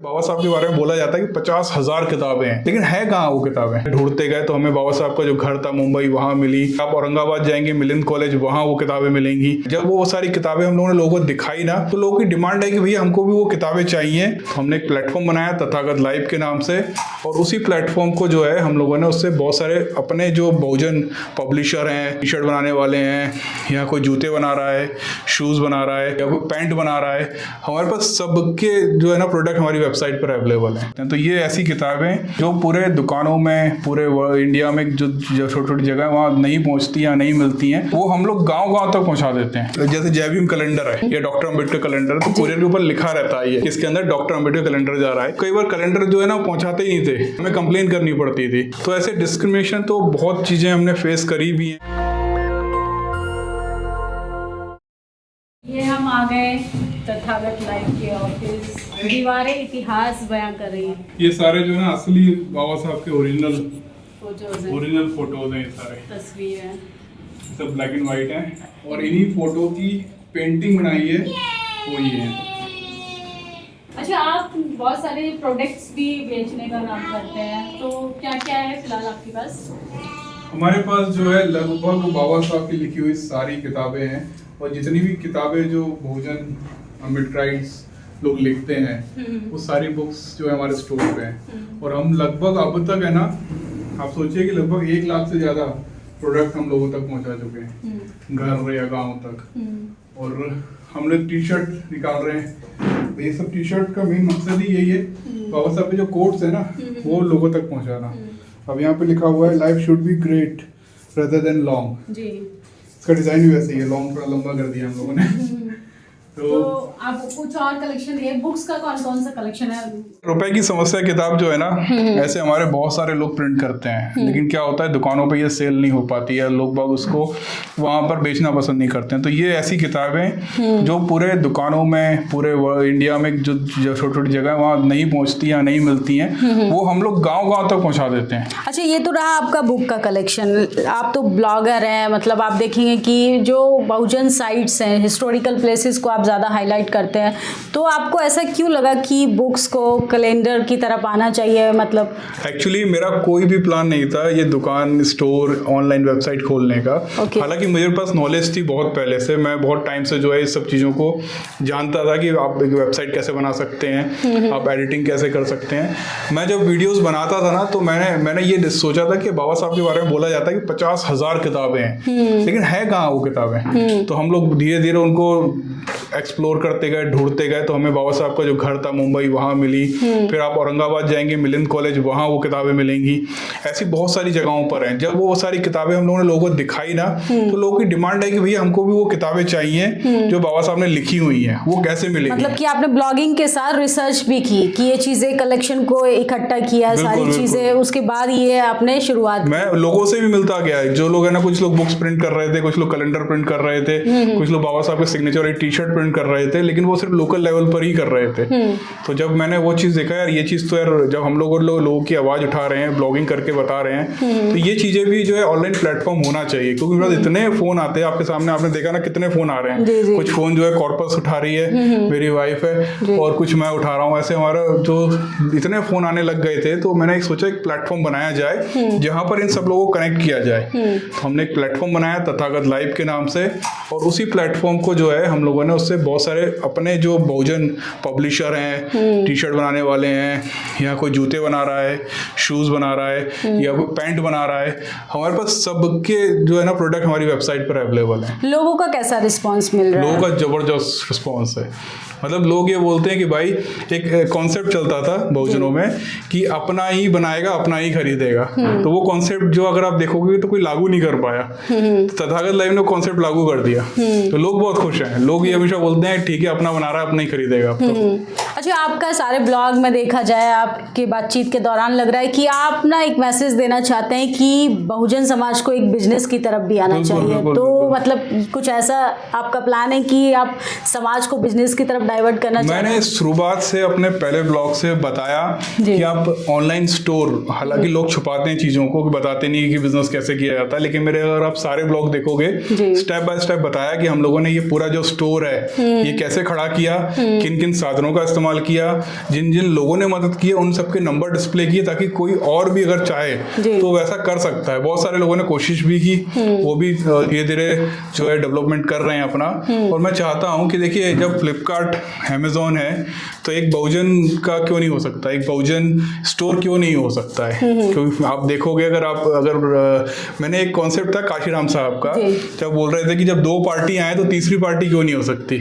बाबा साहब के बारे में बोला जाता है कि 50,000 किताबें हैं, लेकिन है कहाँ वो किताबें। ढूंढते गए तो हमें बाबा साहब का जो घर था मुंबई वहाँ मिली। आप औरंगाबाद जाएंगे मिलिंद कॉलेज, वहाँ वो किताबें मिलेंगी। जब वो सारी किताबें हम लोगों ने लोगों को दिखाई ना, तो लोगों की डिमांड है कि भैया हमको भी वो किताबें चाहिए। तो हमने एक प्लेटफॉर्म बनाया तथागत लाइव के नाम से, और उसी प्लेटफॉर्म को जो है हम लोगों ने उससे बहुत सारे अपने जो बहुजन पब्लिशर हैं, टी शर्ट बनाने वाले हैं, या कोई जूते बना रहा है, शूज़ बना रहा है, या कोई पैंट बना रहा है, हमारे पास सबके जो है ना प्रोडक्ट हमारी वेबसाइट पर अवेलेबल है। तो ये ऐसी किताबें जो पूरे दुकानों में पूरे इंडिया में जो छोटी छोटी जगह वहाँ नहीं पहुँचती या नहीं मिलती हैं, वो हम लोग गाँव गाँव तक पहुँचा देते हैं। जैसे जय भीम कैलेंडर है या डॉक्टर अम्बेडकर कैलेंडर, तो कुरियर के ऊपर लिखा रहता है ये इसके अंदर डॉक्टर अम्बेडकर कैलेंडर जा रहा है। कई बार कैलेंडर जो है ना पहुँचाते ही नहीं थे, हमें कंप्लेन करनी पड़ती थी। तो ऐसे डिस्क्रिमिनेशन तो बहुत चीज़ें हमने फेस करी भी हैं। ये हम आ गए तथागत लाइव के ऑफिस। दीवारें इतिहास बयां कर रही हैं। ये सारे जो है ना असली बाबा साहब के ओरिजिनल फोटोज हैं। ये सारे तस्वीर है, सब ब्लैक एंड व्हाइट हैं, और इन्हीं फोटो की पेंटिंग बनाई है वो ये है। अच्छा, आप बहुत सारे प्रोडक्ट्स भी बेचने का काम करते हैं, तो क्या क्या है फिलहाल आपके पास? हमारे पास जो है लगभग बाबा साहब की लिखी हुई सारी किताबें हैं, और जितनी भी किताबें जो बहुजन अम्बेडकराइट्स लोग लिखते हैं वो सारी बुक्स जो है हमारे स्टोर पे हैं। और हम लगभग अब तक है ना, आप सोचिए कि लगभग 1 लाख से ज़्यादा प्रोडक्ट हम लोगों तक पहुंचा चुके हैं, घर या गांव तक। और हम लोग टी शर्ट निकाल रहे हैं। तो ये सब टी शर्ट का मेन मकसद ही यही है, बाबा साहब के जो कोट्स है ना वो लोगों तक पहुंचाना। अब यहाँ पे लिखा हुआ है life should be great rather than long. जी, इसका डिजाइन भी वैसे ही है, लॉन्ग थोड़ा लंबा कर दिया हम लोगों ने। तो आप कुछ और कलेक्शन है, बुक्स का कौन कौन सा कलेक्शन है? रुपए की समस्या किताब जो है ना, ऐसे हमारे बहुत सारे लोग प्रिंट करते हैं, लेकिन क्या होता है दुकानों पे ये सेल नहीं हो पाती है, लोग बाग उसको वहां पर बेचना पसंद नहीं करते हैं। तो ये ऐसी किताबें जो पूरे दुकानों में पूरे इंडिया में जो छोटी छोटी जगह वहाँ नहीं पहुँचती या नहीं मिलती हैं, वो हम लोग गाँव गाँव तक पहुँचा देते हैं। अच्छा, ये तो रहा आपका बुक का कलेक्शन। आप तो ब्लॉगर हैं, मतलब आप देखेंगे कि जो बहुजन साइट्स हैं, हिस्टोरिकल प्लेसेस को आप ज़्यादा हाईलाइट करते हैं, तो आपको ऐसा क्यों लगा कि बुक्स को कैलेंडर की तरफ आना चाहिए? मतलब एक्चुअली मेरा कोई भी प्लान नहीं था ये दुकान, स्टोर, ऑनलाइन वेबसाइट खोलने का। हालांकि मेरे पास नॉलेज थी बहुत पहले से, मैं बहुत टाइम से जो है इस सब चीज़ों को जानता था कि आप एक वेबसाइट कैसे बना सकते हैं, आप एडिटिंग कैसे कर सकते हैं। मैं जब वीडियोस बनाता था ना, तो मैंने ये सोचा था कि बाबा साहब के बारे में बोला जाता है कि 50,000 किताबें हैं, लेकिन है कहाँ वो किताबें। तो हम लोग धीरे धीरे उनको एक्सप्लोर करते गए, ढूंढते गए, तो हमें बाबा साहब का जो घर था मुंबई वहाँ मिली। फिर आप औरंगाबाद जाएंगे मिलिंद कॉलेज, वहाँ वो किताबें मिलेंगी। ऐसी बहुत सारी जगहों पर हैं। जब वो सारी किताबें हम लोगों ने लोगों को दिखाई ना, तो लोगों की डिमांड है कि भैया हमको भी वो किताबें चाहिए जो बाबा साहब ने लिखी हुई हैं, वो कैसे मिलेगी। मतलब कि आपने ब्लॉगिंग के साथ रिसर्च भी की कि ये चीजें, कलेक्शन को इकट्ठा किया, सारी चीजें, उसके बाद ये आपने शुरुआत। मैं लोगों से भी मिलता गया, जो लोग है ना, कुछ लोग बुक्स प्रिंट कर रहे थे, कुछ लोग कैलेंडर प्रिंट कर रहे थे, कुछ लोग बाबा साहब के सिग्नेचर वाली टी शर्ट प्रिंट कर रहे थे, लेकिन वो सिर्फ लोकल लेवल पर ही कर रहे थे। तो जब मैंने वो चीज़ देखा, यार ये चीज़ तो यार जब हम लोगों की आवाज़ उठा रहे हैं, ब्लॉगिंग करके बता रहे हैं, तो ये चीज़ें भी जो है ऑनलाइन प्लेटफॉर्म होना चाहिए। क्योंकि मेरे पास इतने फ़ोन आते हैं, आपके सामने आपने देखा ना कितने फ़ोन आ रहे हैं। कुछ फ़ोन जो है कॉर्पस उठा रही है मेरी वाइफ है, और कुछ मैं उठा रहा हूँ। ऐसे हमारा जो इतने फ़ोन आने लग गए थे, तो मैंने सोचा एक प्लेटफॉर्म बनाया जाए जहाँ पर इन सब लोगों को कनेक्ट किया जाए। तो हमने एक प्लेटफॉर्म बनाया तथागत लाइव के नाम से, और उसी प्लेटफॉर्म को जो है हम लोगों ने उससे बहुत सारे अपने जो बहुजन पब्लिशर हैं, टी शर्ट बनाने वाले हैं, या कोई जूते बना रहा है, शूज़ बना रहा है, या कोई पैंट बना रहा है, हमारे पास सबके जो है ना प्रोडक्ट हमारी वेबसाइट पर अवेलेबल है। लोगों का कैसा रिस्पांस मिल रहा है? लोगों का जबरदस्त रिस्पांस है। मतलब लोग ये बोलते हैं कि भाई एक कॉन्सेप्ट चलता था बहुजनों में कि अपना ही बनाएगा अपना ही खरीदेगा, तो वो कॉन्सेप्ट जो अगर आप देखोगे तो कोई लागू नहीं कर पाया। तथागत लाइव ने कॉन्सेप्ट लागू कर दिया, तो लोग बहुत खुश हैं। लोग ये हमेशा बोलते हैं ठीक है अपना बना रहा है अपना ही खरीदेगा। अच्छा, आपका सारे ब्लॉग में देखा जाए, आपकी बातचीत के दौरान लग रहा है कि आप ना एक मैसेज देना चाहते हैं कि बहुजन समाज को एक बिजनेस की तरफ भी आना चाहिए। तो मतलब कुछ ऐसा आपका प्लान है कि आप समाज को बिजनेस की तरफ डाइवर्ट करना चाहते हैं? मैंने शुरुआत से अपने पहले ब्लॉग से बताया कि आप ऑनलाइन स्टोर, हालांकि लोग छुपाते हैं चीज़ों को, बताते नहीं कि बिजनेस कैसे किया जाता है, लेकिन मेरे अगर आप सारे ब्लॉग देखोगे स्टेप बाय स्टेप बताया कि हम लोगों ने ये पूरा जो स्टोर है ये कैसे खड़ा किया, किन किन साधनों का इस्तेमाल इस्तेमाल किया, जिन जिन लोगों ने मदद की है उन सबके नंबर डिस्प्ले किए, ताकि कोई और भी अगर चाहे तो वैसा कर सकता है। बहुत सारे लोगों ने कोशिश भी की, वो भी धीरे धीरे जो है डेवलपमेंट कर रहे हैं अपना। और मैं चाहता हूँ कि देखिए, जब फ्लिपकार्ट, अमेजोन है, तो एक बहुजन का क्यों नहीं हो सकता, एक बहुजन स्टोर क्यों नहीं हो सकता है? क्योंकि आप देखोगे, अगर मैंने एक कॉन्सेप्ट था काशीराम साहब का, जब बोल रहे थे कि जब 2 पार्टी आए तो तीसरी पार्टी क्यों नहीं हो सकती।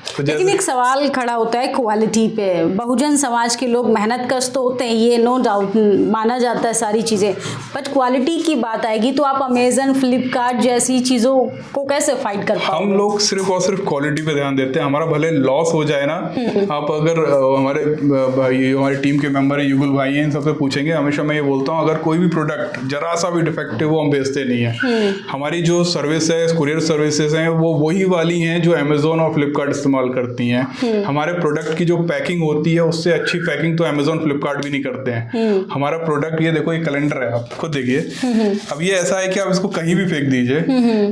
तो लेकिन एक सवाल खड़ा होता है क्वालिटी पे। बहुजन समाज के लोग मेहनत कश तो होते हैं, ये नो डाउट माना जाता है सारी चीज़ें, बट क्वालिटी की बात आएगी तो आप अमेजन, फ्लिपकार्ट जैसी चीज़ों को कैसे फाइट कर पाओगे? हम लोग सिर्फ और सिर्फ क्वालिटी पे ध्यान देते हैं। हमारा भले लॉस हो जाए ना, आप अगर हमारे भाई, हमारी टीम के मेंबर हैं, युगल भाई हैं, इन सबसे पूछेंगे, हमेशा मैं ये बोलता हूँ, अगर कोई भी प्रोडक्ट जरा सा भी डिफेक्टिव वो हम बेचते नहीं है। हमारी जो सर्विस है, कुरियर सर्विसेज हैं, वो वही वाली हैं जो अमेजोन और फ्लिपकार्ट इस्तेमाल करती हैं। हमारे प्रोडक्ट की जो पैकिंग होती है, उससे अच्छी पैकिंग तो अमेजोन, फ्लिपकार्ट भी नहीं करते हैं। हमारा प्रोडक्ट, ये देखो, ये कैलेंडर है, आप खुद देखिए। अब ये ऐसा है कि आप इसको कहीं भी फेंक दीजिए,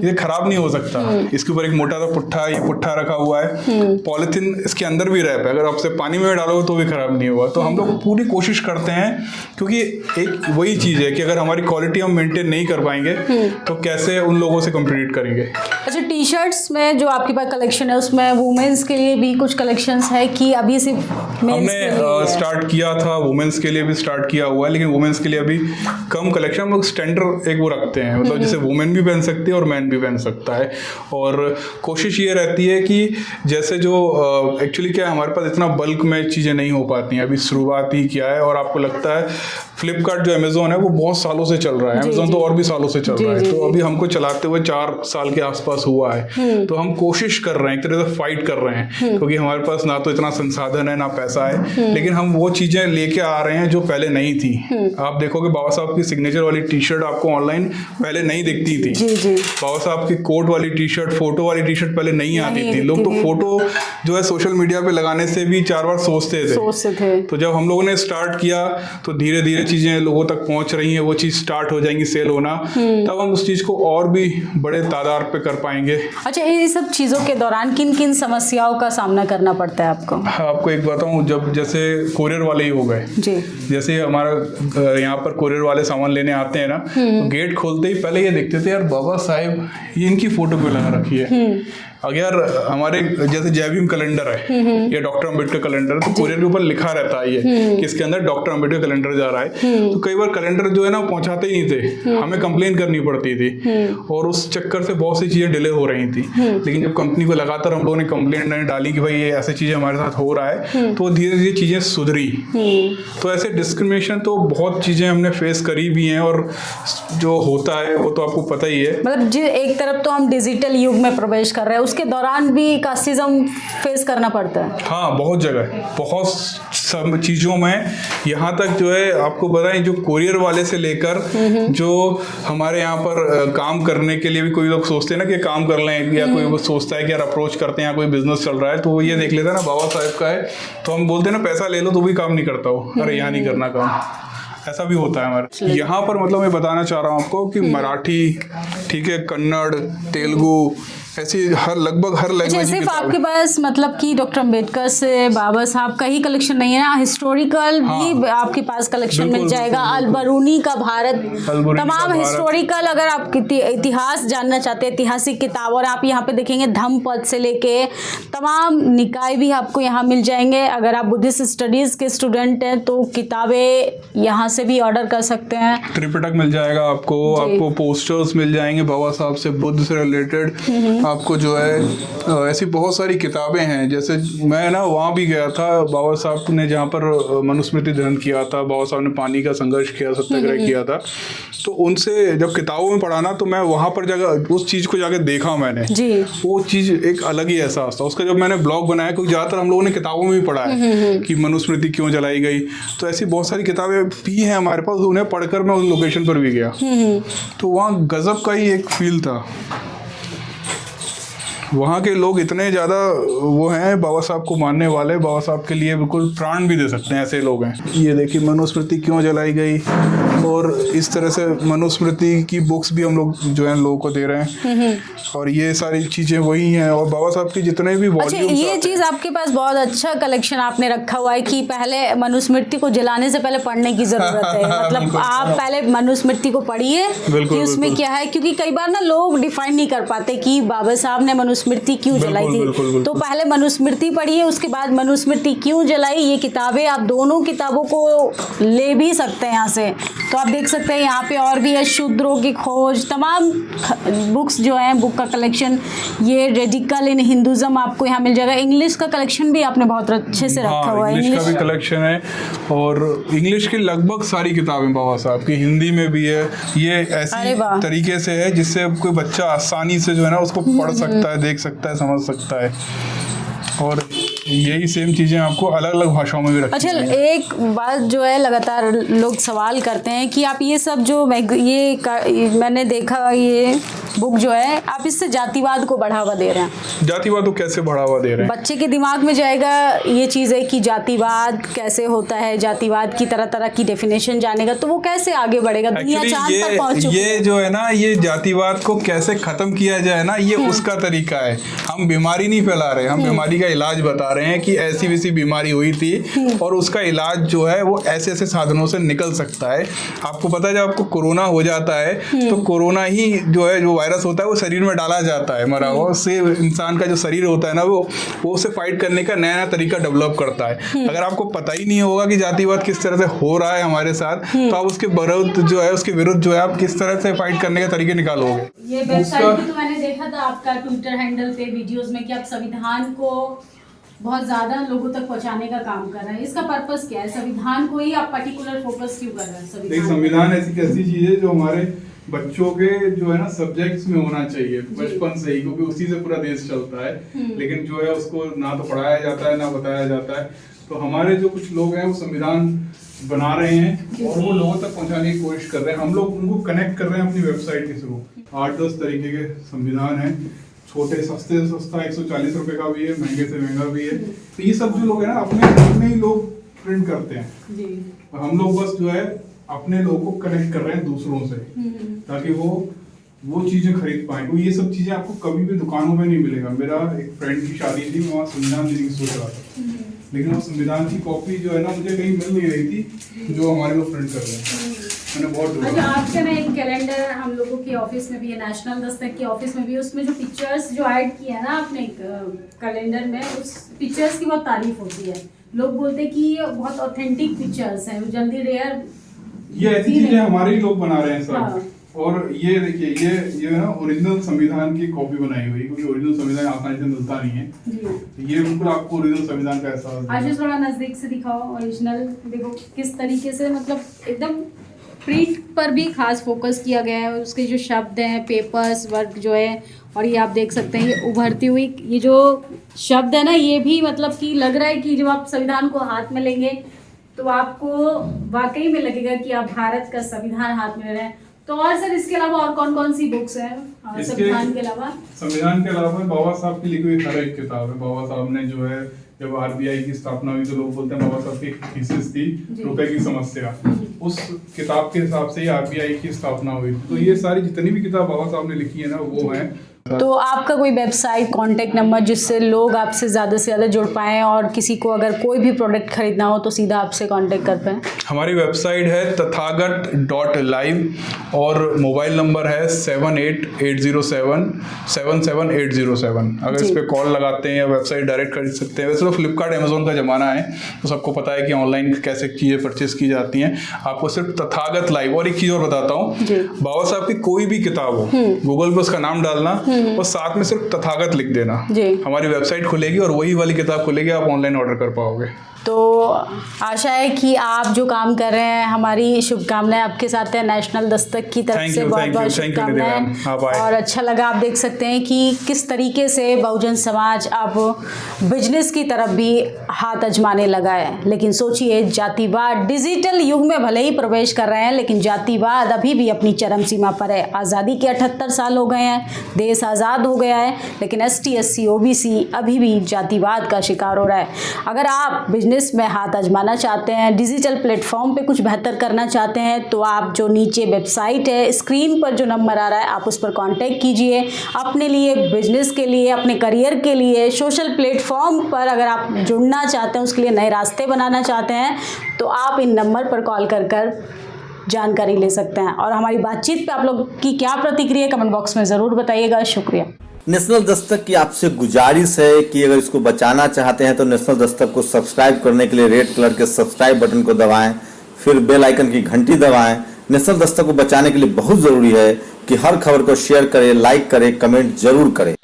ये खराब नहीं हो सकता। इसके ऊपर एक मोटा सा पुट्ठा, ये पुट्ठा रखा हुआ है, पॉलिथीन इसके अंदर भी रैप है, अगर आपसे पानी में डालोगे तो भी खराब नहीं होगा। तो हम लोग पूरी कोशिश करते हैं, क्योंकि एक वही चीज है कि अगर हमारी क्वालिटी हम मेंटेन नहीं कर पाएंगे तो कैसे उन लोगों से कम्पीट करेंगे। अच्छा, टी शर्ट्स में जो आपके पास कलेक्शन है, उसमें वुमेन्स के लिए भी कुछ कलेक्शंस है कि अभी सिर्फ मेंस हमने के लिए स्टार्ट किया था, वुमेन्स के लिए भी स्टार्ट किया हुआ है, लेकिन वुमेन्स के लिए अभी कम कलेक्शन। हम लोग स्टैंडर्ड एक वो रखते हैं, मतलब जैसे वुमेन भी पहन सकती है और मैन भी पहन सकता है। और कोशिश ये रहती है कि जैसे जो एक्चुअली क्या है, हमारे पास इतना बल्क में चीज़ें नहीं हो पाती हैं, अभी शुरुआत ही किया है। और आपको लगता है फ्लिपकार्ट जो अमेजोन है वो बहुत सालों से चल रहा है, अमेजोन तो और भी सालों से चल रहा है, तो अभी हमको चलाते हुए 4 साल के आसपास हुआ है। तो हम कोशिश कर रहे हैं, एक तरह से फाइट कर रहे हैं, क्योंकि हमारे पास ना तो इतना संसाधन है ना पैसा है, लेकिन हम वो चीजें लेके आ रहे हैं जो पहले नहीं थी। आप देखोगे बाबा साहब की सिग्नेचर वाली टी शर्ट आपको ऑनलाइन पहले नहीं दिखती थी। बाबा साहब की कोट वाली टी शर्ट, फोटो वाली टी शर्ट पहले नहीं आती थी। लोग तो फोटो जो है सोशल मीडिया पे लगाने से भी 4 बार सोचते थे। तो जब हम लोगों ने स्टार्ट किया तो धीरे धीरे चीजें लोगों तक पहुंच रही हैं, वो चीज स्टार्ट हो जाएंगी सेल होना, तब हम उस चीज को और भी बड़े तादाद पे कर पाएंगे। अच्छा, ये सब चीजों के दौरान किन किन समस्याओं का सामना करना पड़ता है आपको? आपको एक बताऊं, जब जैसे कोरियर वाले ही हो गए, जैसे हमारा यहाँ पर कोरियर वाले सामान लेने आते हैं ना, तो गेट खोलते ही पहले ये देखते थे, यार बाबा साहब ये इनकी फोटो क्यों लगा रखी है। अगर हमारे जैसे जय भीम कैलेंडर है या डॉक्टर अम्बेडकर कैलेंडर, तो कोरियर के ऊपर लिखा रहता है ये कि इसके अंदर डॉक्टर अम्बेडकर कैलेंडर जा रहा है। तो कई बार कैलेंडर जो है ना पहुंचाते ही नहीं थे, हमें कंप्लेन करनी पड़ती थी, और उस चक्कर से बहुत सी चीजें डिले हो रही थी। लेकिन जब कंपनी को लगातार हम लोगों ने कंप्लेंट डाली कि भाई ये ऐसी चीजें हमारे साथ हो रहा है, तो धीरे धीरे चीजें सुधरी। तो ऐसे डिस्क्रिमिनेशन तो बहुत चीजें हमने फेस करी भी हैं, और जो होता है वो तो आपको पता ही है। मतलब एक तरफ तो हम डिजिटल युग में प्रवेश कर रहे हैं, उसके दौरान भी कास्टिज्म फेस करना पड़ता है। हाँ, बहुत जगह, बहुत सब चीज़ों में, यहाँ तक जो है आपको बताएं, जो कोरियर वाले से लेकर जो हमारे यहाँ पर काम करने के लिए भी कोई लोग सोचते हैं ना कि काम कर लें, या कोई वो सोचता है कि यार अप्रोच करते हैं, या कोई बिजनेस चल रहा है, तो वो ये देख लेता है ना बाबा साहब का है, तो हम बोलते हैं ना पैसा ले लो तो भी काम नहीं करता हो, अरे यहाँ नहीं करना काम, ऐसा भी होता है हमारे यहाँ पर। मतलब मैं बताना चाह रहा हूँ आपको कि मराठी, ठीक है, कन्नड़, तेलुगु, ऐसी लगभग हर लैंग्वेज। सिर्फ आपके पास मतलब कि डॉक्टर अम्बेडकर से बाबा साहब का ही कलेक्शन नहीं है ना, हिस्टोरिकल भी आपके पास कलेक्शन मिल जाएगा। अलबरूनी का भारत, तमाम हिस्टोरिकल, अगर आप इतिहास जानना चाहते हैं, ऐतिहासिक किताब, और आप यहाँ पे देखेंगे धम्मपद से लेके तमाम निकाय भी आपको यहाँ मिल जाएंगे। अगर आप बुद्धिस्ट स्टडीज के स्टूडेंट हैं तो किताबें यहाँ से भी ऑर्डर कर सकते हैं। त्रिपिटक मिल जाएगा आपको पोस्टर्स मिल जाएंगे बाबा साहब से, बुद्ध से रिलेटेड आपको जो है ऐसी बहुत सारी किताबें हैं। जैसे मैं ना वहाँ भी गया था, बाबा साहब ने जहाँ पर मनुस्मृति दहन किया था, बाबा साहब ने पानी का संघर्ष किया, सत्याग्रह किया था, तो उनसे जब किताबों में पढ़ा ना, तो मैं वहाँ पर जगह उस चीज़ को जाके देखा मैंने जी। वो चीज़ एक अलग ही एहसास था उसका। जब मैंने ब्लॉग बनाया, क्योंकि ज़्यादातर हम लोगों ने किताबों में भी पढ़ा है कि मनुस्मृति क्यों जलाई गई, तो ऐसी बहुत सारी किताबें भी हैं हमारे पास, उन्हें पढ़कर मैं उस लोकेशन पर भी गया, तो वहाँ गजब का ही एक फील था। वहाँ के लोग इतने ज़्यादा वो हैं, बाबा साहब को मानने वाले, बाबा साहब के लिए बिल्कुल प्राण भी दे सकते हैं, ऐसे लोग हैं। ये देखिए मनुस्मृति क्यों जलाई गई, और इस तरह से मनुस्मृति की बुक्स भी हम लोग जो है लोगों को दे रहे हैं, और ये सारी चीज़ें वही हैं। और बाबा साहब की जितने भी अच्छा, ये चीज़ आपके पास बहुत अच्छा कलेक्शन आपने रखा हुआ है कि पहले मनुस्मृति को जलाने से पहले पढ़ने की जरूरत है। मतलब आप पहले मनुस्मृति को पढ़िए कि उसमें क्या है, क्योंकि कई बार ना लोग डिफाइन नहीं कर पाते कि बाबा साहब ने मनुस्मृति क्यों जलाई थी। तो पहले मनुस्मृति पढ़िए, उसके बाद मनुस्मृति क्यों जलाई, ये किताबें आप दोनों किताबों को ले भी सकते हैं यहाँ से। तो आप देख सकते हैं यहाँ पे और भी है, शूद्रों की खोज, तमाम बुक्स जो हैं, बुक का कलेक्शन, ये रेडिकल इन हिंदुज्म आपको यहाँ मिल जाएगा। इंग्लिश का कलेक्शन भी आपने बहुत अच्छे से रखा हुआ है। इंग्लिश का भी कलेक्शन है, और इंग्लिश की लगभग सारी किताबें बाबा साहब की, हिंदी में भी है। ये ऐसी तरीके से है जिससे कोई बच्चा आसानी से जो है ना उसको पढ़ सकता है, देख सकता है, समझ सकता है। और यही सेम चीज़ें आपको अलग अलग भाषाओं में भी रखी अच्छा, एक बात जो है लगातार लोग सवाल करते हैं कि आप ये सब जो मैंने देखा, ये बुक जो है आप इससे जातिवाद को बढ़ावा दे रहे हैं। जातिवाद को कैसे बढ़ावा दे रहे हैं? बच्चे के दिमाग में जाएगा ये चीज़ है कि जातिवाद कैसे होता है, जातिवाद की तरह तरह की डेफिनेशन जानेगा, तो वो कैसे आगे बढ़ेगा? दुनिया चांद तक पहुंच चुकी है। ये जो है ना, ये जातिवाद को कैसे खत्म किया जाए ना, ये उसका तरीका है। हम बीमारी नहीं फैला रहे, हम बीमारी का इलाज बता रहे हैं कि ऐसी वैसी बीमारी हुई थी और उसका इलाज जो है वो ऐसे ऐसे साधनों से निकल सकता है। आपको पता है जब आपको कोरोना हो जाता है तो कोरोना ही जो है, जो वायरस होता है वो शरीर में डाला जाता है मरा हुआ, उससे इंसान का जो शरीर होता है ना वो उसे फाइट करने का नया नया तरीका डेवलप करता है। अगर आपको पता ही नहीं होगा कि जातिवाद किस तरह से हो रहा है हमारे साथ, तो आप उसके विरुद्ध जो है, उसके विरुद्ध जो है आप किस तरह से फाइट करने के तरीके निकालोगे। ये वेबसाइट पे तो मैंने देखा था आपका ट्विटर हैंडल पे वीडियोस में कि आप संविधान को बहुत ज्यादा लोगों तक पहुंचाने का काम कर रहे हैं। इसका पर्पस क्या है? संविधान को ही आप पर्टिकुलर फोकस क्यों कर रहे हैं? संविधान ऐसी कैसी चीज है जो हमारे बच्चों के जो है ना सब्जेक्ट्स में होना चाहिए बचपन से ही, क्योंकि उसी से पूरा देश चलता है। लेकिन जो है उसको ना तो पढ़ाया जाता है ना बताया जाता है। तो हमारे जो कुछ लोग हैं वो संविधान बना रहे हैं और वो लोगों तक पहुंचाने की कोशिश कर रहे हैं। हम लोग उनको कनेक्ट कर रहे हैं अपनी वेबसाइट के थ्रू। 8-10 तरीके के संविधान है, छोटे सस्ते से सस्ता 140 रुपए का भी है, महंगे से महंगा भी है। तो ये सब जो लोग हैं ना अपने ही लोग प्रिंट करते हैं, और हम लोग बस जो है अपने लोगों को कनेक्ट कर रहे हैं दूसरों से, ताकि वो चीजें खरीद पाए। तो ये सब चीजें आपको कभी भी दुकानों में नहीं मिलेगा। मेरा एक फ्रेंड की शादी थी, मैं वहाँ संविधान देने की सोच रहा था, लेकिन वो संविधान की कॉपी जो है ना मुझे कहीं मिल नहीं रही थी जो हमारे लोग प्रिंट कर रहे हैं। मैंने बहुत अच्छा, आपके ना एक कैलेंडर हम लोगों के ऑफिस में भी है, नेशनल दस्तक के ऑफिस में भी है, उसमें जो पिक्चर्स जो ऐड किया है ना आपने कैलेंडर में, उस पिक्चर्स की बहुत तारीफ होती है। लोग बोलते हैं कि ये बहुत ऑथेंटिक पिक्चर्स हैं, जल्दी रेयर। ये ऐसी चीजें हमारे ही लोग बना रहे हैं सब। हाँ। और ये देखिए ये है ना ओरिजिनल संविधान की कॉपी बनाई हुई, क्योंकि ओरिजिनल संविधान आसानी से मिलता नहीं है। ये बिल्कुल आपको ओरिजिनल संविधान का एहसास है। आज थोड़ा नजदीक से दिखाओ ओरिजिनल, देखो किस तरीके से मतलब एकदम प्रिंट पर भी खास फोकस किया गया है। उसके जो शब्द हैं, पेपर्स वर्क जो है, और ये आप देख सकते हैं ये उभरती हुई ये जो शब्द है ना, ये भी मतलब कि लग रहा है कि जब आप संविधान को हाथ में लेंगे तो आपको वाकई में लगेगा कि आप भारत का संविधान हाथ में ले रहे हैं। तो और सर इसके अलावा और कौन कौन सी बुक्स हैं संविधान के अलावा? संविधान के अलावा बाबा साहब की लिखी हुई हर एक किताब है। बाबा साहब ने जो है जब आरबीआई की स्थापना हुई तो लोग बोलते हैं बाबा साहब की थीसिस थी रुपए की समस्या, उस किताब के हिसाब से ही आरबीआई की स्थापना हुई। तो ये सारी जितनी भी किताब बाबा साहब ने लिखी है ना वो है। तो आपका कोई वेबसाइट, कांटेक्ट नंबर जिससे लोग आपसे ज़्यादा से ज़्यादा जुड़ पाएँ और किसी को अगर कोई भी प्रोडक्ट खरीदना हो तो सीधा आपसे कांटेक्ट कर पाएँ? हमारी वेबसाइट है tathagat.live और मोबाइल नंबर है 7880777807। अगर इस पर कॉल लगाते हैं या वेबसाइट डायरेक्ट खरीद सकते हैं। वैसे तो फ्लिपकार्ट अमेजोन का ज़माना है तो सबको पता है कि ऑनलाइन कैसे चीज़ें परचेस की जाती हैं। आपको सिर्फ तथागत लाइव। और एक चीज़ और बताता हूँ, बाबा साहब की कोई भी किताब हो गूगल पर उसका नाम डालना और साथ में सिर्फ तथागत लिख देना, हमारी वेबसाइट खुलेगी और वही वाली किताब खुलेगी, आप ऑनलाइन ऑर्डर कर पाओगे। तो आशा है कि आप जो काम कर रहे हैं, हमारी शुभकामनाएं आपके साथ है। नेशनल दस्तक की तरफ से बहुत बहुत शुभकामनाएं। और अच्छा लगा, आप देख सकते हैं कि किस तरीके से बहुजन समाज अब बिजनेस की तरफ भी हाथ आजमाने लगा है। लेकिन सोचिए, जातिवाद डिजिटल युग में भले ही प्रवेश कर रहे हैं, लेकिन जातिवाद अभी भी अपनी चरम सीमा पर है। आज़ादी के 78 साल हो गए हैं, देश आज़ाद हो गया है, लेकिन ST SC OBC अभी भी जातिवाद का शिकार हो रहा है। अगर आप बिजनेस में हाथ आजमाना चाहते हैं, डिजिटल प्लेटफॉर्म पे कुछ बेहतर करना चाहते हैं, तो आप जो नीचे वेबसाइट है, स्क्रीन पर जो नंबर आ रहा है, आप उस पर कांटेक्ट कीजिए। अपने लिए, बिजनेस के लिए, अपने करियर के लिए, सोशल प्लेटफॉर्म पर अगर आप जुड़ना चाहते हैं, उसके लिए नए रास्ते बनाना चाहते हैं, तो आप इन नंबर पर कॉल कर जानकारी ले सकते हैं। और हमारी बातचीत पे आप लोग की क्या प्रतिक्रिया, कमेंट बॉक्स में ज़रूर बताइएगा। शुक्रिया। नेशनल दस्तक की आपसे गुजारिश है कि अगर इसको बचाना चाहते हैं तो नेशनल दस्तक को सब्सक्राइब करने के लिए रेड कलर के सब्सक्राइब बटन को दबाएं, फिर बेल आइकन की घंटी दबाएं। नेशनल दस्तक को बचाने के लिए बहुत ज़रूरी है कि हर खबर को शेयर करें, लाइक करें, कमेंट जरूर करें।